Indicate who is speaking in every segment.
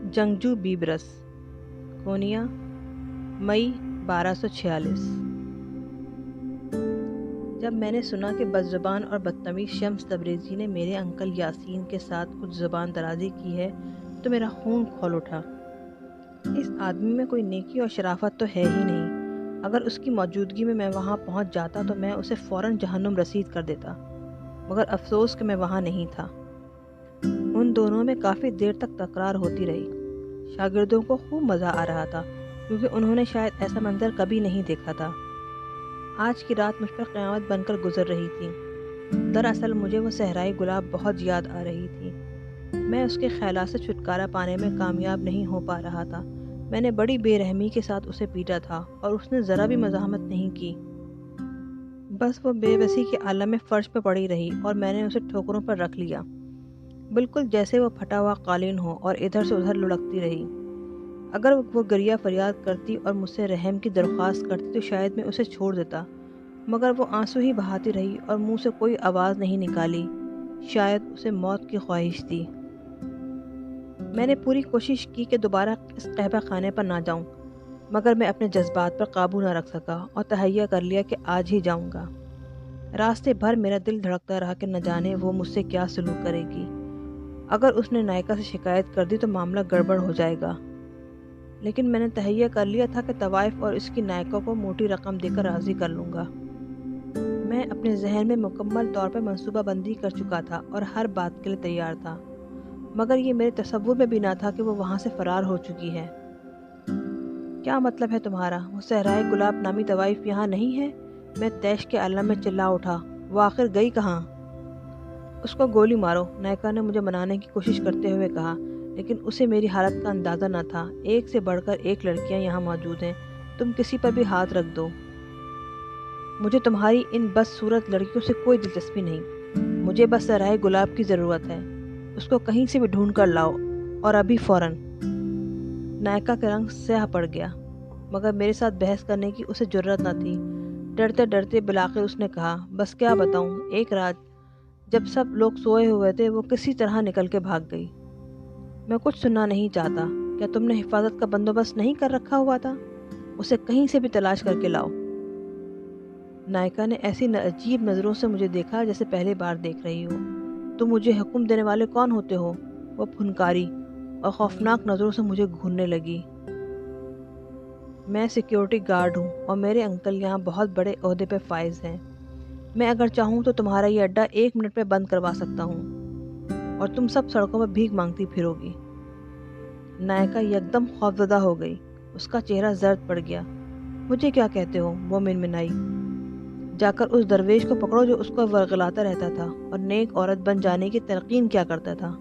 Speaker 1: जंगजू बीबरस, कोनिया, मई 1246। जब मैंने सुना कि बदज़ुबान और बदतमीज़ शम्स तबरेज़ी ने मेरे अंकल यासीन के साथ कुछ ज़ुबान दराज़ी की है तो मेरा खून खौल उठा। इस आदमी में कोई नेकी और शराफत तो है ही नहीं। अगर उसकी मौजूदगी में मैं वहाँ पहुँच जाता तो मैं उसे फ़ौरन जहन्नुम रसीद कर देता, मगर अफसोस कि मैं वहाँ नहीं था। उन दोनों में काफ़ी देर तक तकरार होती रही। शागिर्दों को खूब मज़ा आ रहा था क्योंकि उन्होंने शायद ऐसा मंजर कभी नहीं देखा था। आज की रात मुझ पर क़यामत बनकर गुजर रही थी। दरअसल मुझे वो सहराई गुलाब बहुत याद आ रही थी। मैं उसके ख़यालात से छुटकारा पाने में कामयाब नहीं हो पा रहा था। मैंने बड़ी बेरहमी के साथ उसे पीटा था और उसने ज़रा भी मज़ाहमत नहीं की। बस वो बेबसी के आलम में फ़र्श पर पड़ी रही और मैंने उसे ठोकरों पर रख लिया, बिल्कुल जैसे वो फटा हुआ कालीन हो, और इधर से उधर लुढ़कती रही। अगर वो गरिया फरियाद करती और मुझसे रहम की दरख्वास्त करती तो शायद मैं उसे छोड़ देता, मगर वो आंसू ही बहाती रही और मुंह से कोई आवाज़ नहीं निकाली। शायद उसे मौत की ख्वाहिश थी। मैंने पूरी कोशिश की कि दोबारा इस कहबा खाने पर ना जाऊं, मगर मैं अपने जज्बात पर काबू ना रख सका और तहैया कर लिया कि आज ही जाऊंगा। रास्ते भर मेरा दिल धड़कता रहा कि न जाने वो मुझसे क्या सलूक करेगी। अगर उसने नायका से शिकायत कर दी तो मामला गड़बड़ हो जाएगा। लेकिन मैंने तहैया कर लिया था कि तवाइफ और इसकी नायका को मोटी रकम देकर राज़ी कर लूँगा। मैं अपने जहन में मुकम्मल तौर पर मंसूबा बंदी कर चुका था और हर बात के लिए तैयार था, मगर ये मेरे तसव्वुर में भी ना था कि वो वहाँ से फ़रार हो चुकी है। क्या मतलब है तुम्हारा? वो सहराए गुलाब नामी तवाइफ यहाँ नहीं है? मैं तैश के आलम में चिल्ला उठा। वो आखिर गई कहाँ? उसको गोली मारो, नायका ने मुझे मनाने की कोशिश करते हुए कहा, लेकिन उसे मेरी हालत का अंदाज़ा न था। एक से बढ़कर एक लड़कियां यहाँ मौजूद हैं, तुम किसी पर भी हाथ रख दो। मुझे तुम्हारी इन बदसूरत लड़कियों से कोई दिलचस्पी नहीं। मुझे बस सराय गुलाब की ज़रूरत है। उसको कहीं से भी ढूंढ कर लाओ, और अभी फ़ौरन। नायका का रंग स्याह पड़ गया, मगर मेरे साथ बहस करने की उसे ज़रूरत न थी। डरते डरते बिलाखिर उसने कहा, बस क्या बताऊँ, एक रात जब सब लोग सोए हुए थे वो किसी तरह निकल के भाग गई। मैं कुछ सुनना नहीं चाहता। क्या तुमने हिफाजत का बंदोबस्त नहीं कर रखा हुआ था? उसे कहीं से भी तलाश करके लाओ। नायका ने ऐसी अजीब नज़रों से मुझे देखा जैसे पहली बार देख रही हो। तुम मुझे हुक्म देने वाले कौन होते हो? वो फुनकारी और खौफनाक नज़रों से मुझे घूरने लगी। मैं सिक्योरिटी गार्ड हूँ और मेरे अंकल यहाँ बहुत बड़े ओहदे पे फाइज हैं। मैं अगर चाहूँ तो तुम्हारा ये अड्डा 1 मिनट में बंद करवा सकता हूँ और तुम सब सड़कों पर भीख मांगती फिरोगी। नायका यकदम खौफजदा हो गई। उसका चेहरा जर्द पड़ गया। मुझे क्या कहते हो? वो मिनमिनाई। जाकर उस दरवेश को पकड़ो जो उसको वर्गलाता रहता था और नेक औरत बन जाने की तलकीन क्या करता था।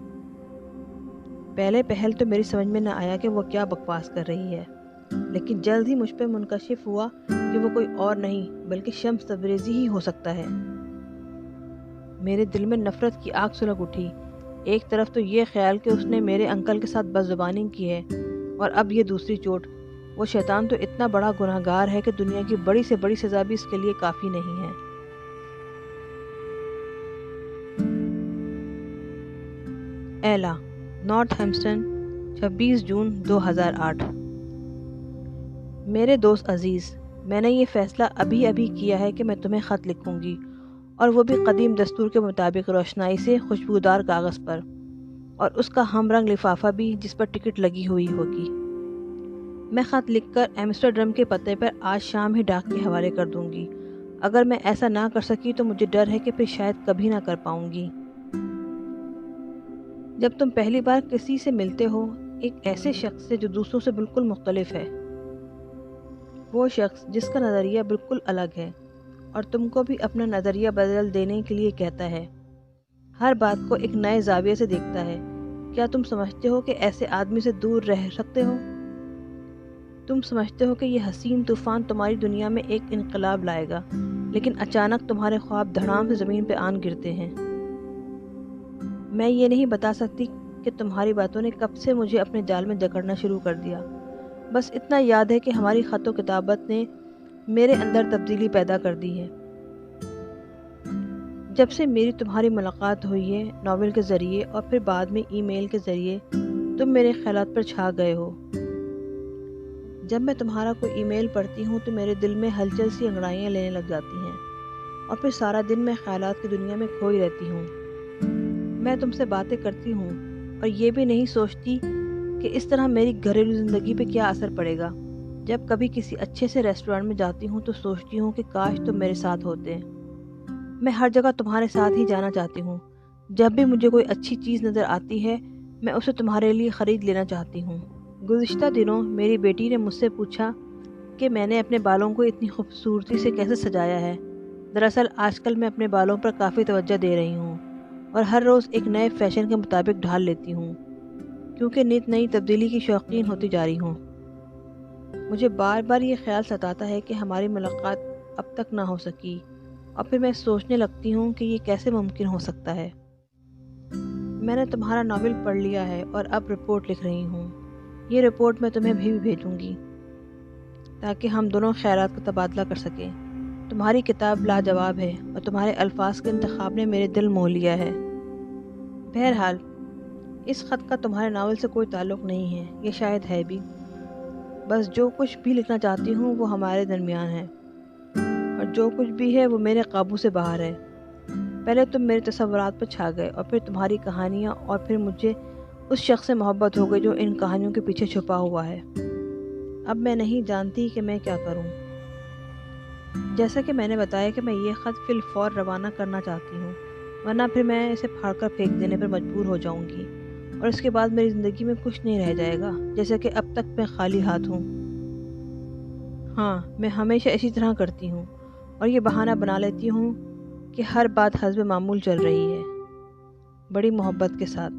Speaker 1: पहले पहल तो मेरी समझ में न आया कि वो क्या बकवास कर रही है, लेकिन जल्द ही मुझ पर मुनकशिफ हुआ कि वो कोई और नहीं बल्कि शम्स तबरेज़ी ही हो सकता है। मेरे दिल में नफरत की आग सुलग उठी। एक तरफ तो ये ख्याल कि उसने मेरे अंकल के साथ बदजुबानी की है, और अब ये दूसरी चोट। वो शैतान तो इतना बड़ा गुनहगार है कि दुनिया की बड़ी से बड़ी सज़ा भी इसके लिए काफ़ी नहीं है। एला, नॉर्थहैम्पटन, 26 जून 2008। मेरे दोस्त अजीज़, मैंने ये फ़ैसला अभी अभी किया है कि मैं तुम्हें ख़त लिखूंगी, और वो भी कदीम दस्तूर के मुताबिक रोशनाई से खुशबूदार कागज़ पर, और उसका हम रंग लिफाफा भी जिस पर टिकट लगी हुई होगी। मैं ख़त लिखकर एम्स्टरडम के पते पर आज शाम ही डाक के हवाले कर दूंगी। अगर मैं ऐसा ना कर सकी तो मुझे डर है कि फिर शायद कभी ना कर पाऊंगी। जब तुम पहली बार किसी से मिलते हो, एक ऐसे शख्स से जो दूसरों से बिल्कुल मुख्तलिफ है, वो शख्स जिसका नज़रिया बिल्कुल अलग है और तुमको भी अपना नज़रिया बदल देने के लिए कहता है, हर बात को एक नए ज़ाविये से देखता है, क्या तुम समझते हो कि ऐसे आदमी से दूर रह सकते हो? तुम समझते हो कि यह हसीन तूफ़ान तुम्हारी दुनिया में एक इनकलाब लाएगा, लेकिन अचानक तुम्हारे ख्वाब धड़ाम से ज़मीन पर आन गिरते हैं। मैं ये नहीं बता सकती कि तुम्हारी बातों ने कब से मुझे अपने जाल में जकड़ना शुरू कर दिया। बस इतना याद है कि हमारी ख़त किताबत ने मेरे अंदर तब्दीली पैदा कर दी है। जब से मेरी तुम्हारी मुलाकात हुई है, नॉवेल के ज़रिए और फिर बाद में ईमेल के ज़रिए, تم میرے خیالات پر چھا گئے ہو۔ جب میں تمہارا کوئی ای میل پڑھتی ہوں تو میرے دل میں ہلچل سی انگڑائیاں لینے لگ جاتی ہیں اور پھر سارا دن میں خیالات کی دنیا میں کھوئی رہتی ہوں۔ میں تم سے باتیں کرتی ہوں اور یہ بھی نہیں سوچتی کہ اس طرح میری گھریلو زندگی پہ کیا اثر پڑے گا۔ جب کبھی کسی اچھے سے ریسٹورینٹ میں جاتی ہوں تو سوچتی ہوں کہ کاش تم میرے ساتھ ہوتے۔ میں ہر جگہ تمہارے ساتھ ہی جانا چاہتی ہوں۔ جب بھی مجھے کوئی اچھی چیز نظر آتی ہے میں اسے تمہارے لیے خرید لینا چاہتی ہوں۔ گزشتہ دنوں میری بیٹی نے مجھ سے پوچھا کہ میں نے اپنے بالوں کو اتنی خوبصورتی سے کیسے سجایا ہے۔ دراصل آج کل میں اپنے بالوں پر کافی توجہ دے رہی ہوں اور ہر روز ایک نئے فیشن کے مطابق ڈھال لیتی ہوں، کیونکہ نت نئی تبدیلی کی شوقین ہوتی جا رہی ہوں۔ مجھے بار بار یہ خیال ستاتا ہے کہ ہماری ملاقات اب تک نہ ہو سکی، اور پھر میں سوچنے لگتی ہوں کہ یہ کیسے ممکن ہو سکتا ہے۔ میں نے تمہارا ناول پڑھ لیا ہے اور اب رپورٹ لکھ رہی ہوں۔ یہ رپورٹ میں تمہیں بھی بھیجوں گی تاکہ ہم دونوں خیالات کا تبادلہ کر سکیں۔ تمہاری کتاب لاجواب ہے اور تمہارے الفاظ کے انتخاب نے میرے دل موہ لیا ہے۔ بہرحال اس خط کا تمہارے ناول سے کوئی تعلق نہیں ہے، یہ شاید ہے بھی۔ بس جو کچھ بھی لکھنا چاہتی ہوں وہ ہمارے درمیان ہے، اور جو کچھ بھی ہے وہ میرے قابو سے باہر ہے۔ پہلے تم میرے تصورات پر چھا گئے اور پھر تمہاری کہانیاں، اور پھر مجھے اس شخص سے محبت ہو گئی جو ان کہانیوں کے پیچھے چھپا ہوا ہے۔ اب میں نہیں جانتی کہ میں کیا کروں۔ جیسا کہ میں نے بتایا کہ میں یہ خط فی الفور روانہ کرنا چاہتی ہوں، ورنہ پھر میں اسے پھاڑ کر پھینک دینے پر مجبور ہو جاؤں گی، اور اس کے بعد میری زندگی میں کچھ نہیں رہ جائے گا، جیسا کہ اب تک میں خالی ہاتھ ہوں۔ ہاں، میں ہمیشہ اسی طرح کرتی ہوں اور یہ بہانہ بنا لیتی ہوں کہ ہر بات حسب معمول چل رہی ہے۔ بڑی محبت کے ساتھ،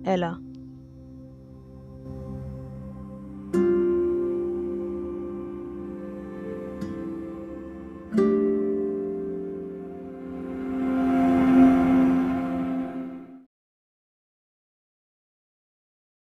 Speaker 1: ایلا۔